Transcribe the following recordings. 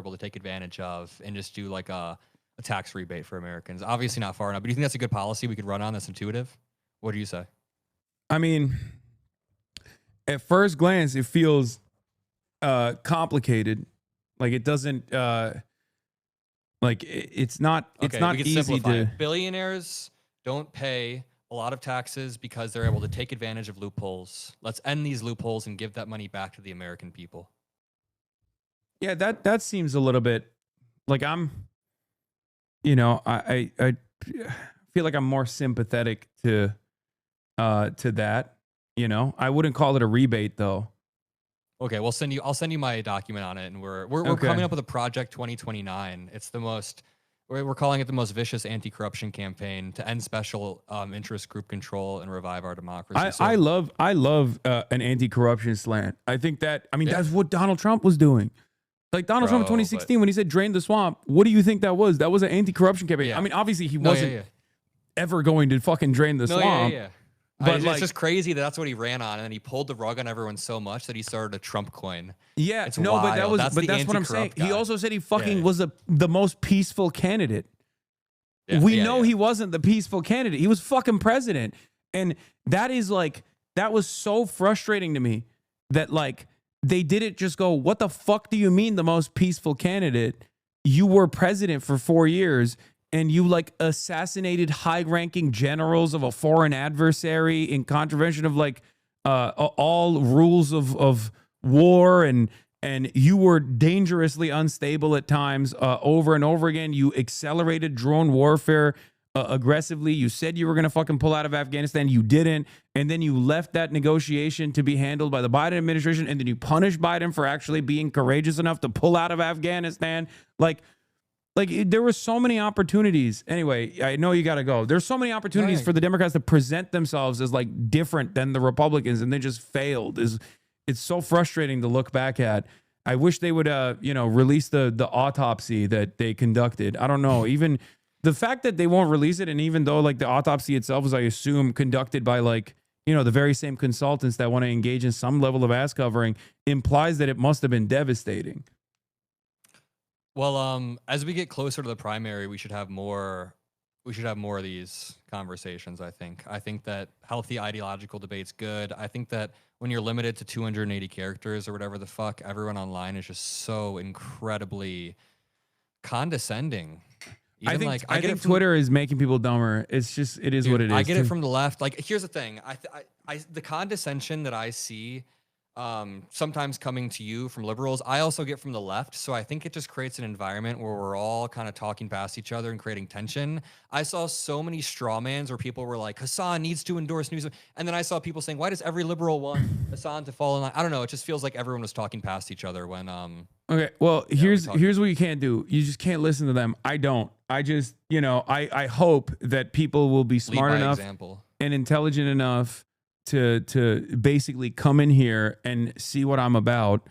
able to take advantage of and just do like a tax rebate for Americans. Obviously not far enough, but do you think that's a good policy we could run on that's intuitive? What do you say? I mean, at first glance, it feels complicated. Like it doesn't like it's not Okay, not we could easy simplify to it. Billionaires don't pay a lot of taxes because they're able to take advantage of loopholes. Let's end these loopholes and give that money back to the American people. Yeah, that seems a little bit like I'm, I feel like I'm more sympathetic to that. I wouldn't call it a rebate though. Okay, I'll send you my document on it, and we're Okay. coming up with a project 2029. It's the most we're calling it the most vicious anti-corruption campaign to end special interest group control and revive our democracy. I love an anti-corruption slant. I think that that's what Donald Trump was doing. Like Donald Trump in 2016 when he said drain the swamp, what do you think that was? That was an anti-corruption campaign. Yeah. I mean, obviously he wasn't ever going to fucking drain the swamp. But it's just crazy that's what he ran on, and then he pulled the rug on everyone so much that he started a Trump coin. Yeah, it's no, wild. but that's what I'm saying. Guy. He also said he fucking was the most peaceful candidate. Yeah, we know he wasn't the peaceful candidate. He was fucking president, and that was so frustrating to me that like they didn't just go, "What the fuck do you mean the most peaceful candidate? You were president for 4 years." And you like assassinated high-ranking generals of a foreign adversary in contravention of like all rules of war, and you were dangerously unstable at times over and over again. You accelerated drone warfare aggressively. You said you were going to fucking pull out of Afghanistan. You didn't. And then you left that negotiation to be handled by the Biden administration. And then you punished Biden for actually being courageous enough to pull out of Afghanistan. Like there were so many opportunities. Anyway, I know you got to go. There's so many opportunities for the Democrats to present themselves as like different than the Republicans, and they just failed. It's so frustrating to look back at. I wish they would, release the autopsy that they conducted. I don't know. Even the fact that they won't release it, and even though like the autopsy itself is, I assume, conducted by like, the very same consultants that want to engage in some level of ass covering, implies that it must have been devastating. Well, as we get closer to the primary, we should have more of these conversations, I think that healthy ideological debate's good. I think that when you're limited to 280 characters or whatever the fuck, everyone online is just so incredibly condescending. Even I think Twitter is making people dumber. It's just, it is what it is. I get it from the left. Like, here's the thing. The condescension that I see sometimes coming to you from liberals, I also get from the left. So I think it just creates an environment where we're all kind of talking past each other and creating tension. I saw so many strawmans where people were like, Hassan needs to endorse news. And then I saw people saying, why does every liberal want Hassan to fall in line? I don't know. It just feels like everyone was talking past each other when, okay. Well, here's what you can't do. You just can't listen to them. I don't. I just, I hope that people will be smart enough and intelligent enough to basically come in here and see what I'm about.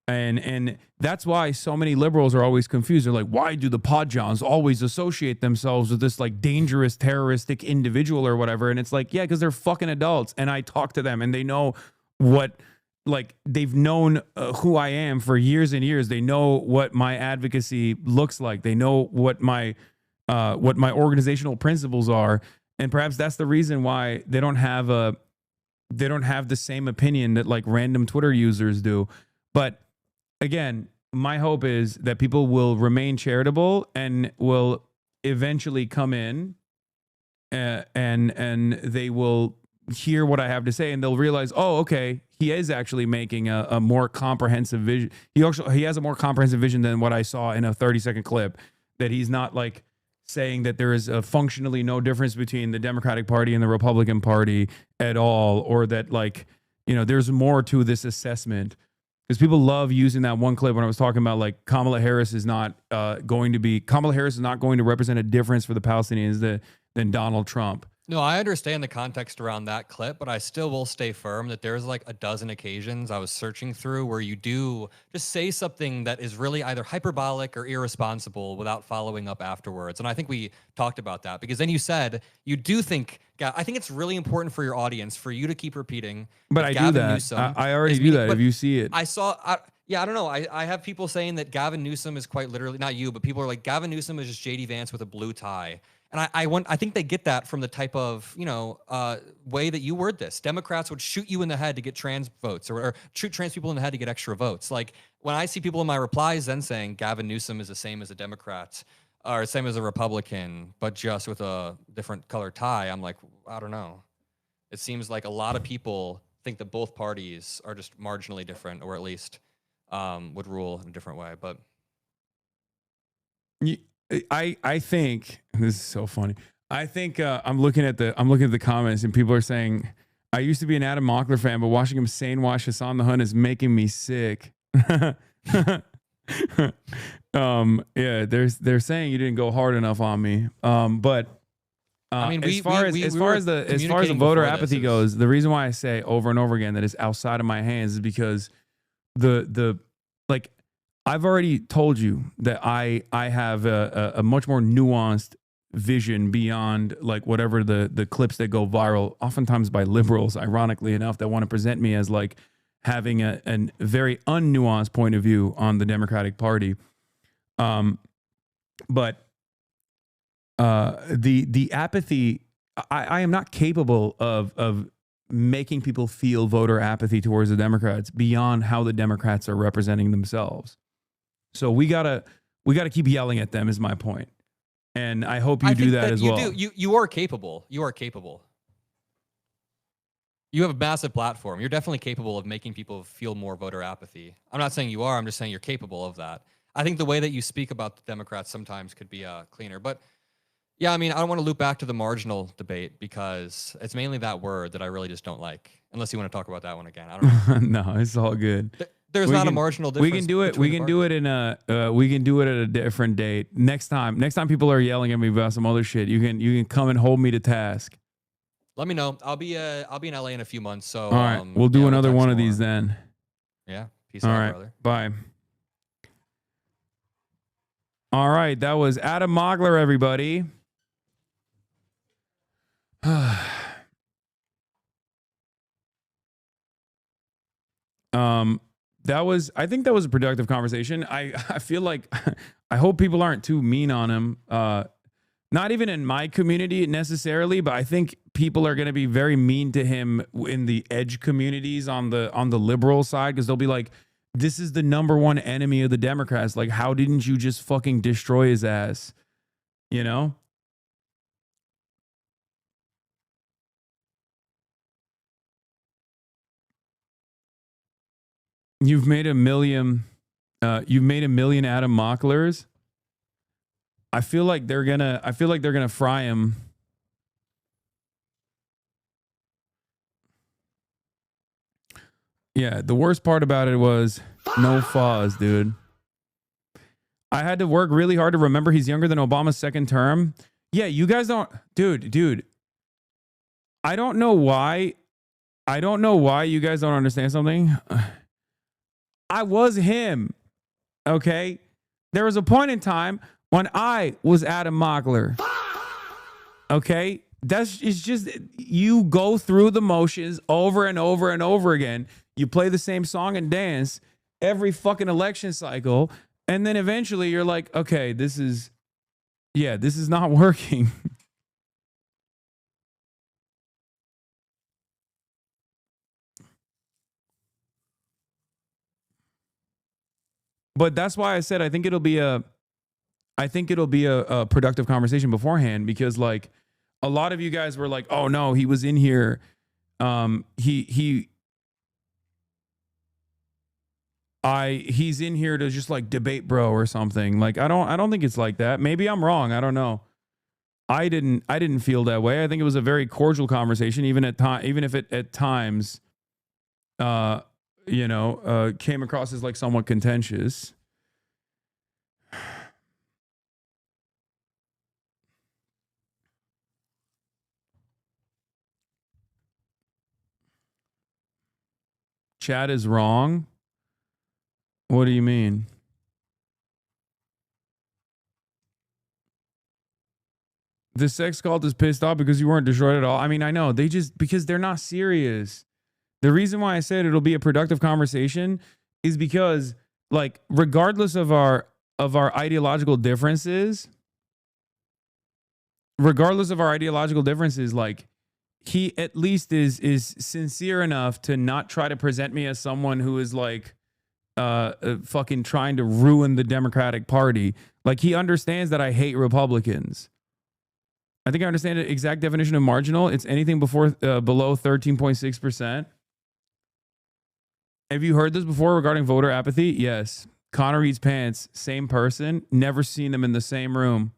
And that's why so many liberals are always confused. They're like, why do the Podjons always associate themselves with this like dangerous terroristic individual or whatever? And it's like, yeah, because they're fucking adults. And I talk to them and they know they've known who I am for years and years. They know what my advocacy looks like. They know what my organizational principles are. And perhaps that's the reason why they don't have the same opinion that like random Twitter users do. But again, my hope is that people will remain charitable and will eventually come in and they will hear what I have to say, and they'll realize, oh, okay, he is actually making a more comprehensive vision. He has a more comprehensive vision than what I saw in a 30-second clip, that he's not like saying that there is functionally no difference between the Democratic Party and the Republican Party at all, or that like, there's more to this assessment. Because people love using that one clip when I was talking about like Kamala Harris is not going to represent a difference for the Palestinians than Donald Trump. No, I understand the context around that clip, but I still will stay firm that there's like a dozen occasions I was searching through where you do just say something that is really either hyperbolic or irresponsible without following up afterwards. And I think we talked about that, because then you said you do think, I think it's really important for your audience for you to keep repeating. But I do that. I already do that if you see it. Yeah, I don't know. I have people saying that Gavin Newsom is quite literally, not you, but people are like, Gavin Newsom is just JD Vance with a blue tie. And I think they get that from the type of, way that you word this. Democrats would shoot you in the head to get trans votes, or shoot trans people in the head to get extra votes. Like, when I see people in my replies then saying Gavin Newsom is the same as a Democrat or same as a Republican, but just with a different color tie, I'm like, I don't know. It seems like a lot of people think that both parties are just marginally different, or at least would rule in a different way. But I think this is so funny. I think I'm looking at the comments, and people are saying, I used to be an Adam Mockler fan, but watching him sane wash Hassan the Hun is making me sick. Yeah, they're saying you didn't go hard enough on me. But I mean, as far as the voter apathy goes, the reason why I say over and over again that it's outside of my hands is because the like, I've already told you that I have a much more nuanced vision beyond like whatever the clips that go viral, oftentimes by liberals, ironically enough, that want to present me as like having a very unnuanced point of view on the Democratic Party. But the apathy, I am not capable of making people feel voter apathy towards the Democrats beyond how the Democrats are representing themselves. So we gotta keep yelling at them is my point. And I hope you do that as well. You are capable. You are capable. You have a massive platform. You're definitely capable of making people feel more voter apathy. I'm not saying you are. I'm just saying you're capable of that. I think the way that you speak about the Democrats sometimes could be cleaner. But yeah, I mean, I don't want to loop back to the marginal debate because it's mainly that word that I really just don't like. Unless you want to talk about that one again. I don't know. No, it's all good. There's not a marginal difference. We can do it. We can do it in a. We can do it at a different date. Next time people are yelling at me about some other shit, you can come and hold me to task. Let me know. I'll be in LA in a few months. So all right, we'll do another one of these then. Yeah. Peace out, brother. Bye. All right, that was Adam Mogler, everybody. I think that was a productive conversation. I feel like I hope people aren't too mean on him. Not even in my community necessarily, but I think people are going to be very mean to him in the edge communities on the liberal side, because they'll be like, this is the number one enemy of the Democrats. Like, how didn't you just fucking destroy his ass? You know? You've made a million Adam Mocklers. I feel like they're gonna fry him. Yeah, the worst part about it was no fuzz, dude. I had to work really hard to remember he's younger than Obama's second term. Yeah, you guys don't, dude. I don't know why you guys don't understand something. I was him. Okay? There was a point in time when I was Adam Mockler. Okay? It's just, you go through the motions over and over and over again. You play the same song and dance every fucking election cycle. And then eventually you're like, okay, this is not working. But that's why I said I think it'll be a productive conversation beforehand, because like a lot of you guys were like, oh no, he was in here. He's in here to just like debate bro or something. Like I don't think it's like that. Maybe I'm wrong. I don't know. I didn't feel that way. I think it was a very cordial conversation, even if it at times came across as like somewhat contentious. Chad is wrong. What do you mean? The sex cult is pissed off because you weren't destroyed at all. I mean, I know because they're not serious. The reason why I said it'll be a productive conversation is because like regardless of our ideological differences, like he at least is sincere enough to not try to present me as someone who is like fucking trying to ruin the Democratic Party. Like he understands that I hate Republicans. I think I understand the exact definition of marginal. It's anything below 13.6%. Have you heard this before regarding voter apathy? Yes. Connor eats pants, same person, never seen them in the same room.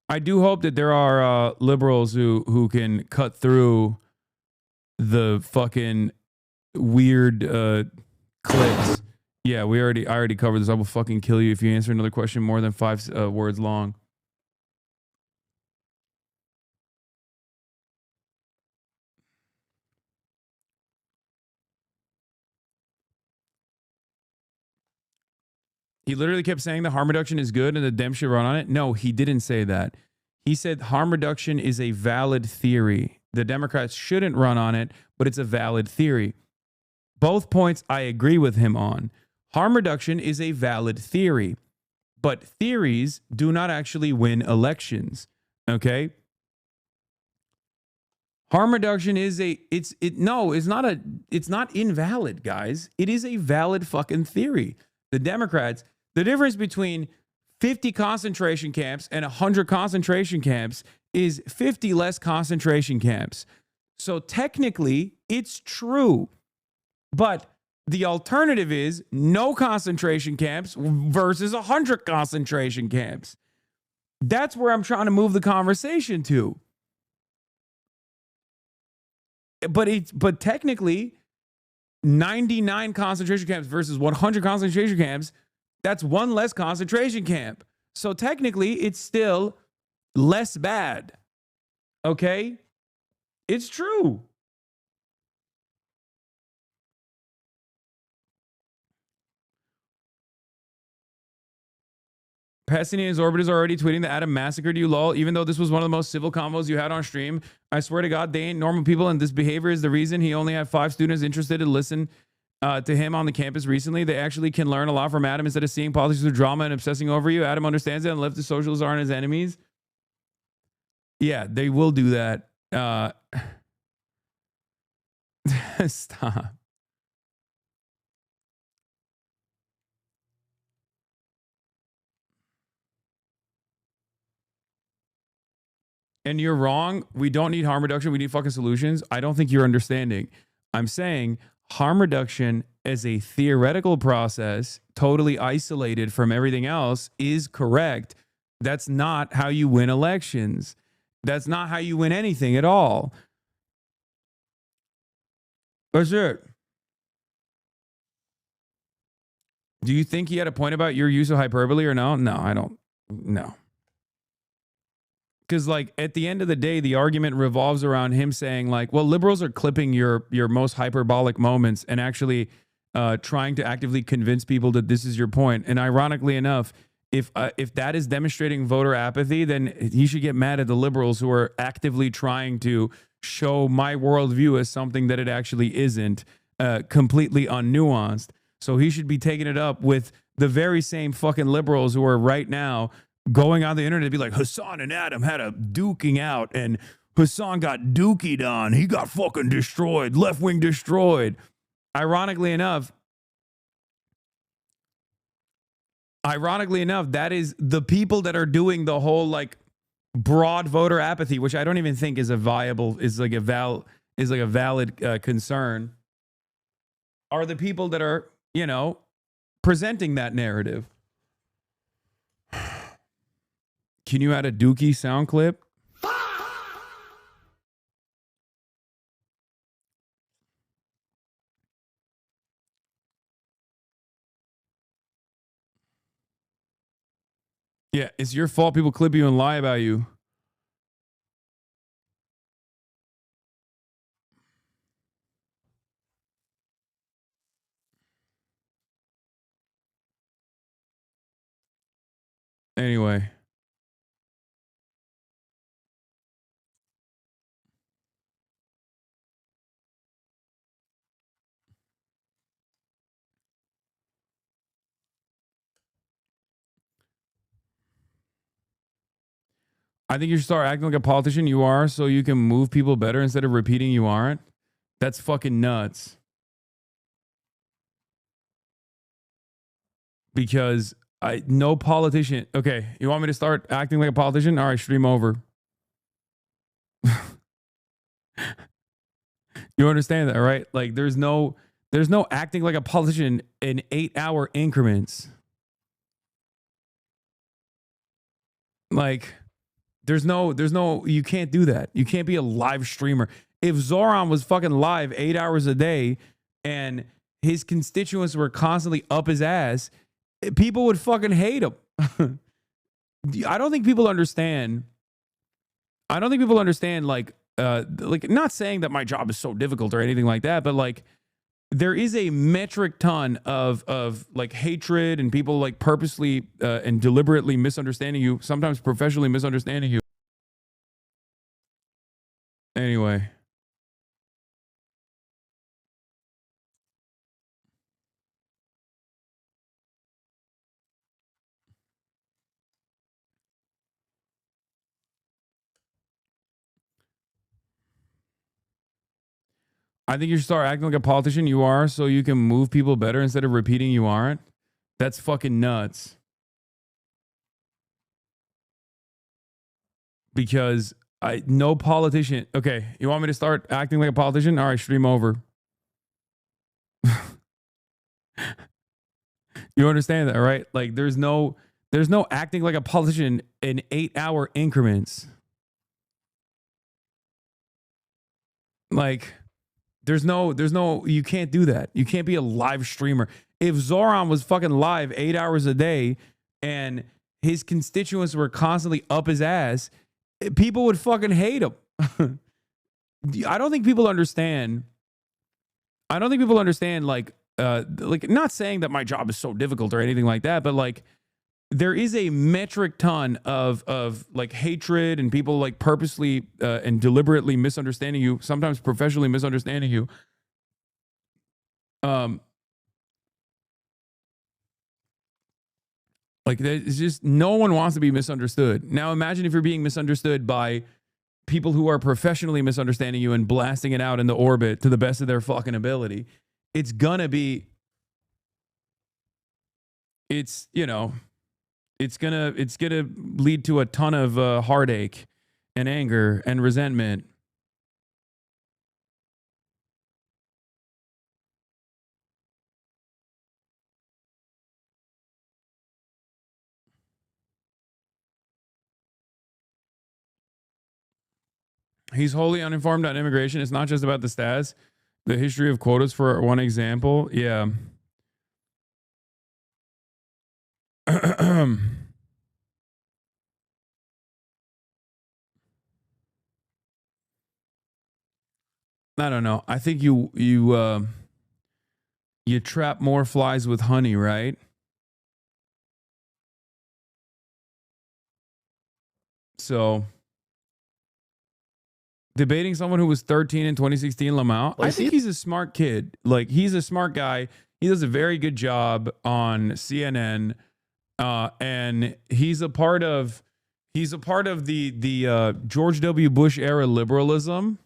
I do hope that there are liberals who can cut through the fucking weird clicks. Yeah, I already covered this. I will fucking kill you if you answer another question more than 5 words long. He literally kept saying the harm reduction is good and the Dem should run on it. No, he didn't say that. He said harm reduction is a valid theory. The Democrats shouldn't run on it, but it's a valid theory. Both points I agree with him on. Harm reduction is a valid theory, but theories do not actually win elections. Okay? Harm reduction is it's not invalid, guys. It is a valid fucking theory. The Democrats, the difference between 50 concentration camps and 100 concentration camps is 50 less concentration camps. So technically, it's true. But the alternative is no concentration camps versus 100 concentration camps. That's where I'm trying to move the conversation to. But technically, 99 concentration camps versus 100 concentration camps, that's one less concentration camp. So technically, it's still less bad. Okay? It's true. Pessini and his orbiters are already tweeting that Adam massacred you, lol. Even though this was one of the most civil convos you had on stream, I swear to God, they ain't normal people, and this behavior is the reason he only had 5 students interested to listen to him on the campus recently. They actually can learn a lot from Adam instead of seeing politics through drama and obsessing over you. Adam understands it, and leftist socialists aren't his enemies. Yeah, they will do that. Stop. And you're wrong. We don't need harm reduction. We need fucking solutions. I don't think you're understanding. I'm saying harm reduction as a theoretical process, totally isolated from everything else, is correct. That's not how you win elections. That's not how you win anything at all. That's it. Do you think he had a point about your use of hyperbole or no? No, I don't. No. Because like at the end of the day, the argument revolves around him saying like, well, liberals are clipping your most hyperbolic moments and actually trying to actively convince people that this is your point. And ironically enough, if that is demonstrating voter apathy, then he should get mad at the liberals who are actively trying to show my worldview as something that it actually isn't, completely unnuanced. So he should be taking it up with the very same fucking liberals who are right now going on the internet to be like, Hassan and Adam had a duking out and Hassan got dookied on. He got fucking destroyed, left wing destroyed. Ironically enough, that is the people that are doing the whole like broad voter apathy, which I don't even think is a valid concern, are the people that are, you know, presenting that narrative. Can you add a Dookie sound clip? Yeah, it's your fault people clip you and lie about you. Anyway. I think you should start acting like a politician you are so you can move people better instead of repeating you aren't. That's fucking nuts. Because no politician. Okay, you want me to start acting like a politician? All right, stream over. You understand that, right? Like there's no acting like a politician in 8-hour increments. Like there's no you can't do that. You can't be a live streamer. If Zoran was fucking live 8 hours a day and his constituents were constantly up his ass, people would fucking hate him. I don't think people understand. Like not saying that my job is so difficult or anything like that, but like there is a metric ton of like hatred and people like purposely and deliberately misunderstanding you, sometimes professionally misunderstanding you. Anyway. I think you should start acting like a politician you are so you can move people better instead of repeating you aren't. That's fucking nuts. Because no politician. Okay, you want me to start acting like a politician? All right, stream over. You understand that, right? Like there's no acting like a politician in 8-hour increments. Like there's no you can't do that. You can't be a live streamer. If Zoran was fucking live 8 hours a day and his constituents were constantly up his ass, people would fucking hate him. I don't think people understand. Like not saying that my job is so difficult or anything like that, but like there is a metric ton of like hatred and people like purposely and deliberately misunderstanding you, sometimes professionally misunderstanding you. Like it's just no one wants to be misunderstood. Now imagine if you're being misunderstood by people who are professionally misunderstanding you and blasting it out in the orbit to the best of their fucking ability. It's gonna be, it's, you know, it's gonna lead to a ton of heartache and anger and resentment. He's wholly uninformed on immigration. It's not just about the stats. The history of quotas, for one example. Yeah. I don't know. I think you trap more flies with honey, right? So debating someone who was 13 in 2016, Lamau, I think he's a smart kid. Like he's a smart guy. He does a very good job on CNN, and he's a part of the George W. Bush era liberalism,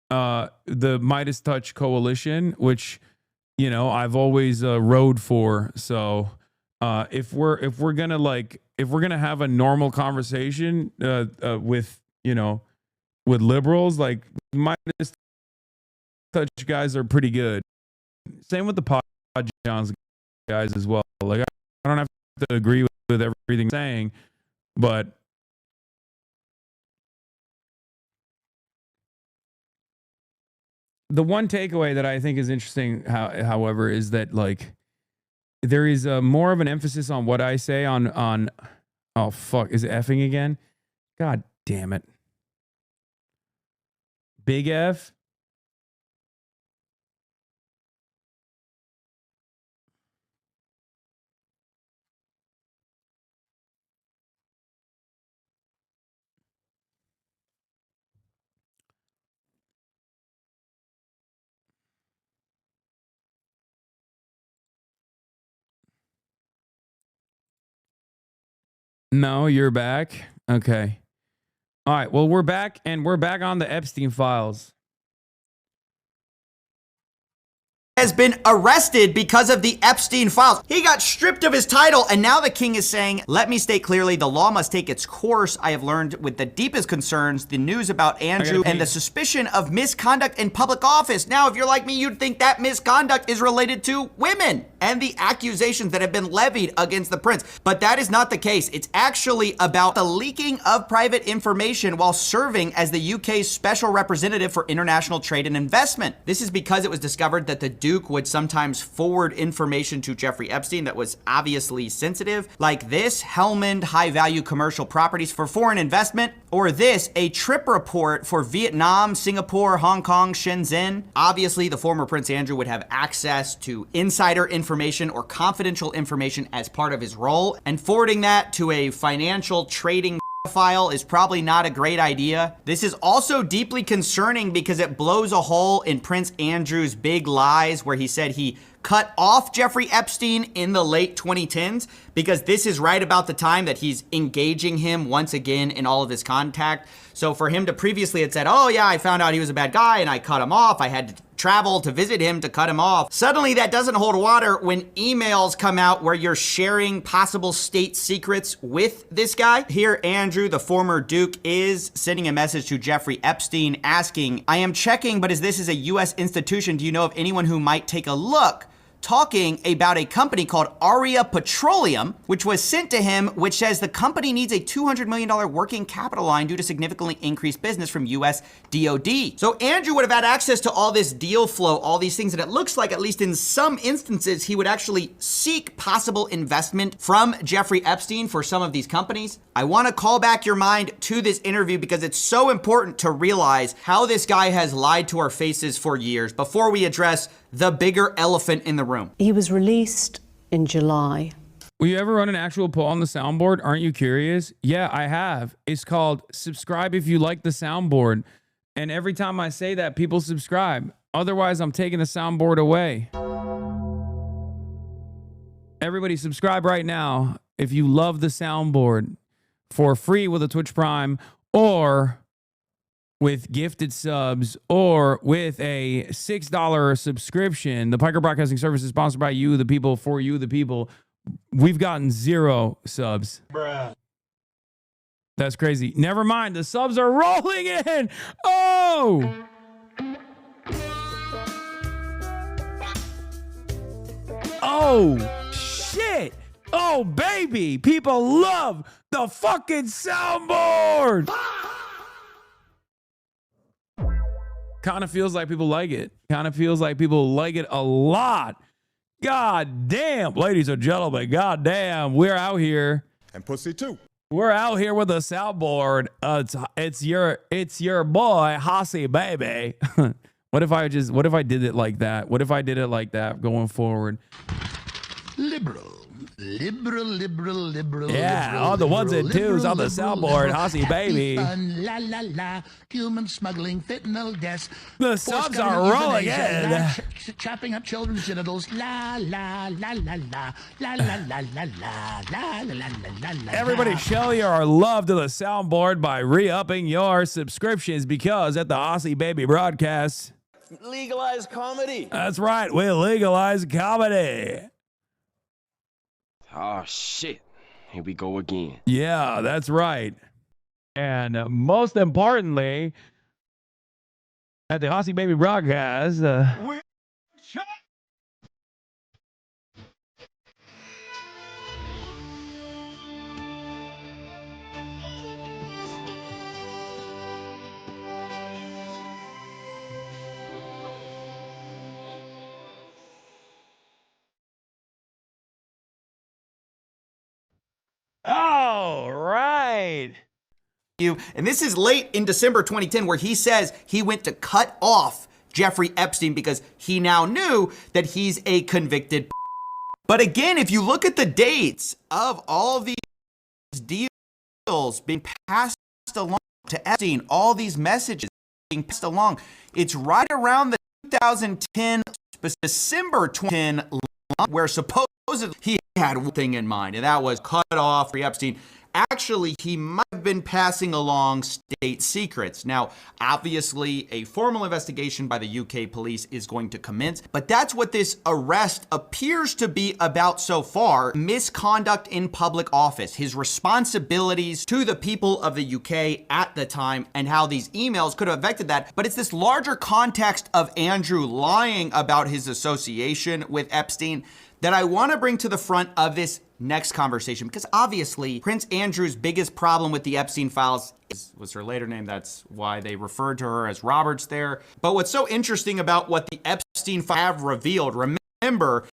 the Midas Touch coalition, which I've always rode for. So if we're gonna have a normal conversation with liberals, like Midas Touch guys are pretty good. Same with the Pod Johns guys as well. Like I don't have to agree with everything saying, but the one takeaway that I think is interesting, however, is that like there is more of an emphasis on what I say on. Oh fuck! Is it effing again? God damn it! Big F. No, you're back. Okay. All right. Well, we're back, and we're back on the Epstein files. Has been arrested because of the Epstein files. He got stripped of his title, and now the king is saying, let me state clearly, the law must take its course. I have learned with the deepest concerns the news about Andrew and the suspicion of misconduct in public office. Now, if you're like me, you'd think that misconduct is related to women and the accusations that have been levied against the prince. But that is not the case. It's actually about the leaking of private information while serving as the UK's special representative for international trade and investment. This is because it was discovered that the Duke would sometimes forward information to Jeffrey Epstein that was obviously sensitive, like this: Helmand high-value commercial properties for foreign investment, or this, a trip report for Vietnam, Singapore, Hong Kong, Shenzhen. Obviously, the former Prince Andrew would have access to insider information or confidential information as part of his role, and forwarding that to a financial trading file is probably not a great idea. This is also deeply concerning because it blows a hole in Prince Andrew's big lies where he said he cut off Jeffrey Epstein in the late 2010s, because this is right about the time that he's engaging him once again in all of his contact. So for him to previously had said, oh yeah, I found out he was a bad guy and I cut him off, I had to travel to visit him to cut him off. Suddenly that doesn't hold water when emails come out where you're sharing possible state secrets with this guy. Here, Andrew, the former Duke, is sending a message to Jeffrey Epstein asking, I am checking, but as this is a US institution, do you know of anyone who might take a look? Talking about a company called Aria Petroleum, which was sent to him, which says the company needs a $200 million working capital line due to significantly increased business from US DOD. So Andrew would have had access to all this deal flow, all these things, and it looks like, at least in some instances, he would actually seek possible investment from Jeffrey Epstein for some of these companies. I want to call back your mind to this interview because it's so important to realize how this guy has lied to our faces for years before we address the bigger elephant in the room. He was released in July. Will you ever run an actual poll on the soundboard? Aren't you curious? Yeah, I have. It's called subscribe if you like the soundboard. And every time I say that, people subscribe. Otherwise, I'm taking the soundboard away. Everybody subscribe right now if you love the soundboard for free with a Twitch Prime, or with gifted subs, or with a $6 subscription. The Piker Broadcasting Service is sponsored by you, the people, for you, the people. We've gotten 0 subs. Bruh. That's crazy. Never mind. The subs are rolling in. Oh! Oh, shit. Oh, baby. People love the fucking soundboard. Kind of feels like people like it. Kind of feels like people like it a lot. God damn, ladies and gentlemen, god damn, we're out here. And pussy too. We're out here with a soundboard. It's your boy, Hasanabi. What if I did it like that? What if I did it like that going forward? Liberal. Yeah, all the ones and twos on the soundboard, Hasanabi. La la la. Human smuggling, fentanyl deaths. The subs are rolling in. Chopping up children's genitals. La la la la la. La la la la la. La la la la la. Everybody show your love to the soundboard by re-upping your subscriptions, because at the Hasanabi broadcast, Legalize comedy. that's right, we legalize comedy. Oh, shit. Here we go again. Yeah, that's right. And most importantly, at the Hasanabi broadcast, all right. And this is late in December 2010, where he says he went to cut off Jeffrey Epstein because he now knew that he's a convicted. But again, if you look at the dates of all of these deals being passed along to Epstein, all these messages being passed along, it's right around the 2010, December 2010, where supposedly he had one thing in mind, and that was cut off Epstein. Actually, he might have been passing along state secrets. Now, obviously, a formal investigation by the UK police is going to commence, but that's what this arrest appears to be about so far. Misconduct in public office, his responsibilities to the people of the UK at the time, and how these emails could have affected that. But it's this larger context of Andrew lying about his association with Epstein that I want to bring to the front of this next conversation, because obviously Prince Andrew's biggest problem with the Epstein files was her later name. That's why they referred to her as Roberts there. But what's so interesting about what the Epstein files have revealed, remember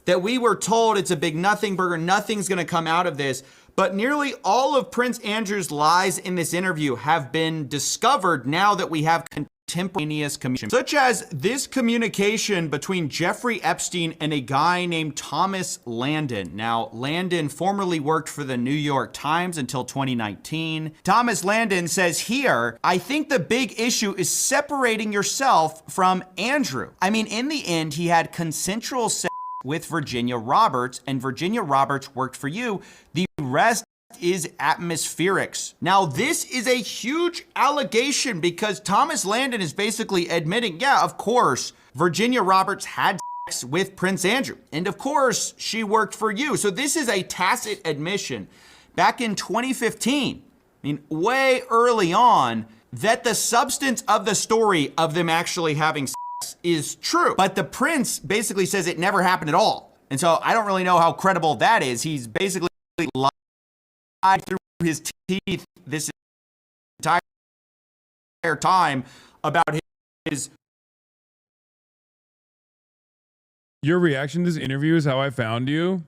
that we were told it's a big nothing burger, nothing's going to come out of this. But nearly all of Prince Andrew's lies in this interview have been discovered now that we have contemporaneous communication, such as this communication between Jeffrey Epstein and a guy named Thomas Landon. Now, Landon formerly worked for the New York Times until 2019. Thomas Landon says here, I think the big issue is separating yourself from Andrew. I mean, in the end, he had consensual sex with Virginia Roberts, and Virginia Roberts worked for you. The rest is atmospherics. Now, this is a huge allegation because Thomas Landon is basically admitting, yeah, of course, Virginia Roberts had sex with Prince Andrew. And of course, she worked for you. So this is a tacit admission back in 2015, I mean, way early on, that the substance of the story of them actually having sex is true. But the prince basically says it never happened at all. And so I don't really know how credible that is. He's basically lied through his teeth this entire time about his. Your reaction to this interview is how I found you.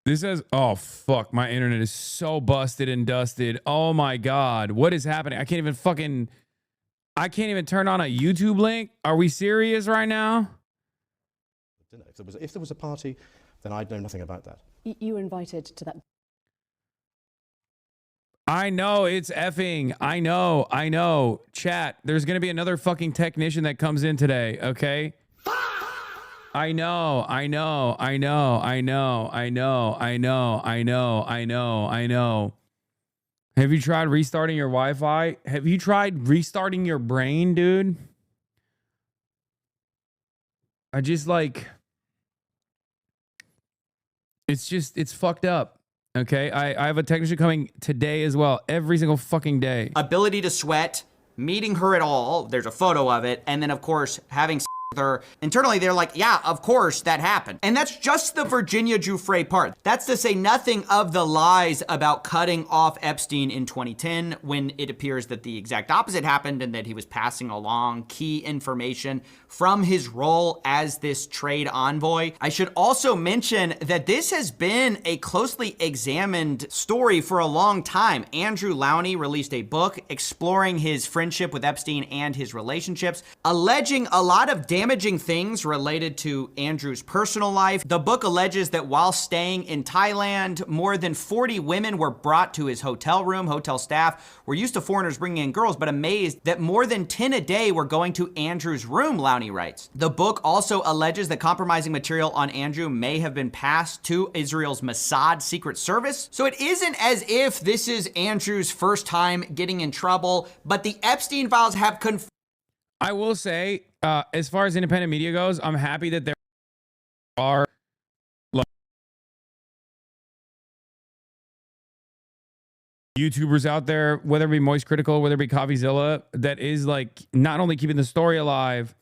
This says, oh, fuck, my internet is so busted and dusted. Oh, my God. What is happening? I can't even turn on a YouTube link. Are we serious right now? If there was a party, then I'd know nothing about that. You were invited to that. I know it's effing. I know. Chat, there's going to be another fucking technician that comes in today, okay? I know. Have you tried restarting your Wi-Fi? Have you tried restarting your brain, dude? I just like, it's fucked up. Okay, I have a technician coming today as well, every single fucking day. Ability to sweat, meeting her at all, there's a photo of it, and then of course having sex with her. Internally they're like, yeah, of course that happened. And that's just the Virginia Giuffre part. That's to say nothing of the lies about cutting off Epstein in 2010 when it appears that the exact opposite happened and that he was passing along key information from his role as this trade envoy. I should also mention that this has been a closely examined story for a long time. Andrew Lowney released a book exploring his friendship with Epstein and his relationships, alleging a lot of damaging things related to Andrew's personal life. The book alleges that while staying in Thailand, more than 40 women were brought to his hotel room. Hotel staff were used to foreigners bringing in girls, but amazed that more than 10 a day were going to Andrew's room, Lowney writes. The book also alleges that compromising material on Andrew may have been passed to Israel's Mossad Secret Service. So it isn't as if this is Andrew's first time getting in trouble, but the Epstein files have confirmed. I will say, as far as independent media goes, I'm happy that there are YouTubers out there, whether it be Moist Critical, whether it be CoffeeZilla, that is like not only keeping the story alive,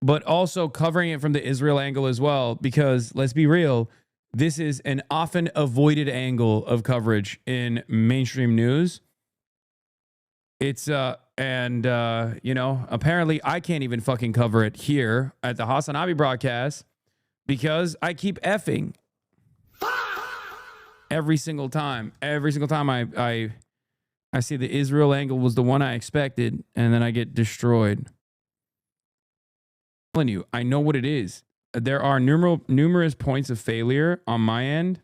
but also covering it from the Israel angle as well. Because let's be real, this is an often avoided angle of coverage in mainstream news. It's you know, apparently I can't even fucking cover it here at the Hasanabi broadcast because I keep effing every single time. Every single time I see the Israel angle was the one I expected, and then I get destroyed. I'm telling you, I know what it is. There are numerous points of failure on my end,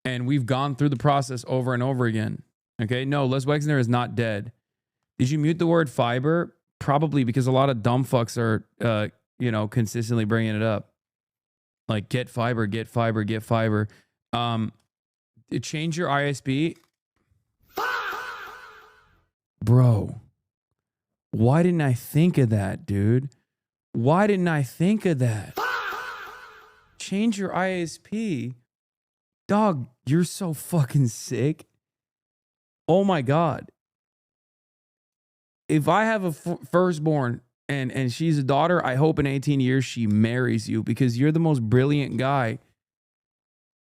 and we've gone through the process over and over again. Okay, no, Les Wexner is not dead. Did you mute the word fiber? Probably because a lot of dumb fucks are, you know, consistently bringing it up. Like, get fiber, get fiber, get fiber. change your ISP. Bro, why didn't I think of that, dude? Why didn't I think of that? Change your ISP. Dog, you're so fucking sick. Oh my God. If I have a firstborn and she's a daughter, I hope in 18 years she marries you because you're the most brilliant guy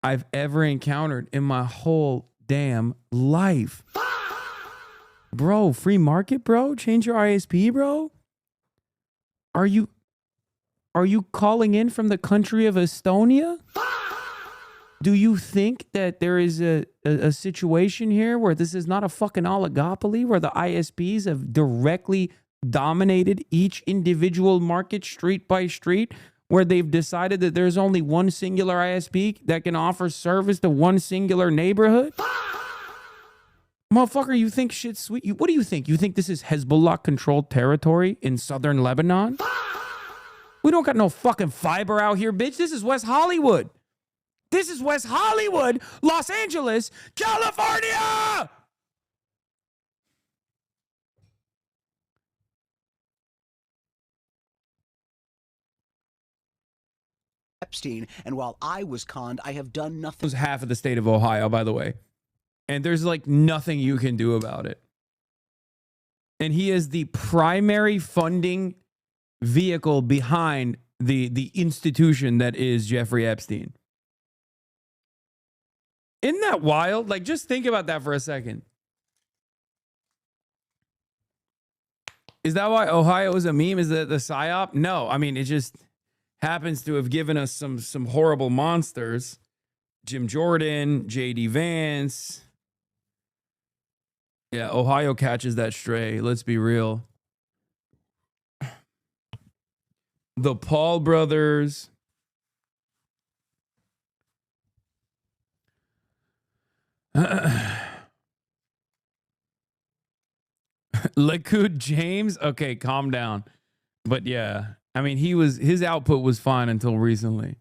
I've ever encountered in my whole damn life. Bro, free market, bro? Change your ISP, bro? Are you calling in from the country of Estonia? Do you think that there is a situation here where this is not a fucking oligopoly, where the ISPs have directly dominated each individual market street by street, where they've decided that there's only one singular ISP that can offer service to one singular neighborhood? Motherfucker, you think shit's sweet? What do you think? You think this is Hezbollah-controlled territory in southern Lebanon? We don't got no fucking fiber out here, bitch. This is West Hollywood. This is West Hollywood, Los Angeles, California! Epstein, and while I was conned, I have done nothing. It was half of the state of Ohio, by the way. And there's like nothing you can do about it. And he is the primary funding vehicle behind the institution that is Jeffrey Epstein. Isn't that wild? Like, just think about that for a second. Is that why Ohio is a meme? Is that the PSYOP? No, I mean, it just happens to have given us some horrible monsters. Jim Jordan, J.D. Vance. Yeah, Ohio catches that stray. Let's be real. The Paul brothers. Likud James. Okay, calm down. But yeah, I mean, his output was fine until recently.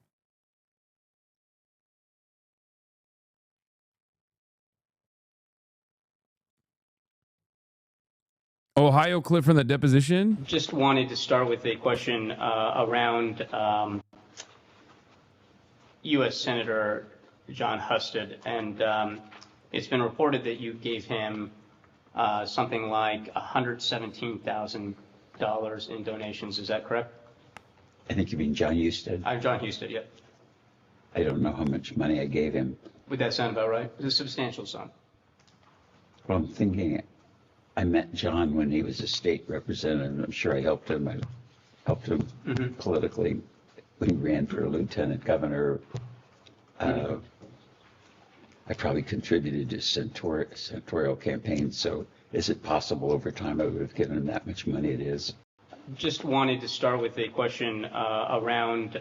Ohio clip from the deposition. Just wanted to start with a question around U.S. Senator John Husted, and it's been reported that you gave him something like $117,000 in donations. Is that correct? I think you mean John Husted. I'm John Husted, yep. I don't know how much money I gave him. Would that sound about right? It's a substantial sum. Well, I'm thinking I met John when he was a state representative. I'm sure I helped him. I helped him politically when he ran for lieutenant governor. I probably contributed to senatorial campaigns. So is it possible over time I would have given him that much money? It is. Just wanted to start with a question around